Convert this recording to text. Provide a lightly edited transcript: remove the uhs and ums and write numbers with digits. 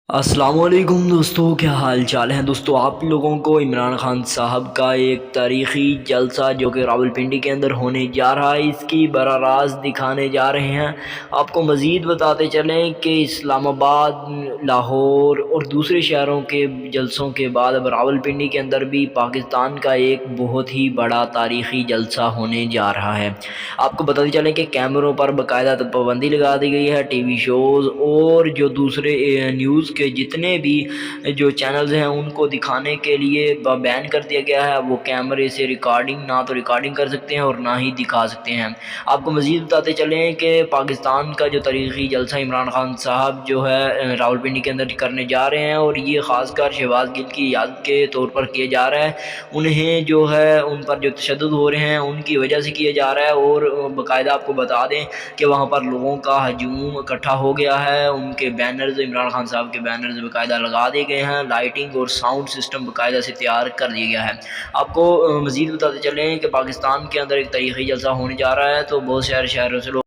السلام علیکم دوستوں، کیا حال چال ہیں دوستوں؟ آپ لوگوں کو عمران خان صاحب کا ایک تاریخی جلسہ جو کہ راولپنڈی کے اندر ہونے جا رہا ہے، اس کی براہ راست دکھانے جا رہے ہیں۔ آپ کو مزید بتاتے چلیں کہ اسلام آباد، لاہور اور دوسرے شہروں کے جلسوں کے بعد اب راولپنڈی کے اندر بھی پاکستان کا ایک بہت ہی بڑا تاریخی جلسہ ہونے جا رہا ہے۔ آپ کو بتاتے چلیں کہ کیمروں پر باقاعدہ پابندی لگا دی گئی ہے، ٹی وی شوز اور جو دوسرے نیوز کے جتنے بھی جو چینلز ہیں ان کو دکھانے کے لیے بین کر دیا گیا ہے۔ وہ کیمرے سے ریکارڈنگ نہ تو ریکارڈنگ کر سکتے ہیں اور نہ ہی دکھا سکتے ہیں۔ آپ کو مزید بتاتے چلیں کہ پاکستان کا جو تاریخی جلسہ عمران خان صاحب جو ہے راولپنڈی کے اندر کرنے جا رہے ہیں، اور یہ خاص کر شہباز گل کی یاد کے طور پر کیا جا رہا ہے۔ انہیں جو ہے ان پر جو تشدد ہو رہے ہیں ان کی وجہ سے کیا جا رہا ہے، اور باقاعدہ آپ کو بتا دیں کہ وہاں پر لوگوں کا ہجوم اکٹھا ہو گیا ہے۔ ان کے بینرز، عمران خان صاحب کے بینرز باقاعدہ لگا دیے گئے ہیں، لائٹنگ اور ساؤنڈ سسٹم باقاعدہ سے تیار کر دیا گیا ہے۔ آپ کو مزید بتاتے چلیں کہ پاکستان کے اندر ایک تاریخی جلسہ ہونے جا رہا ہے، تو بہت شہروں سے لوگ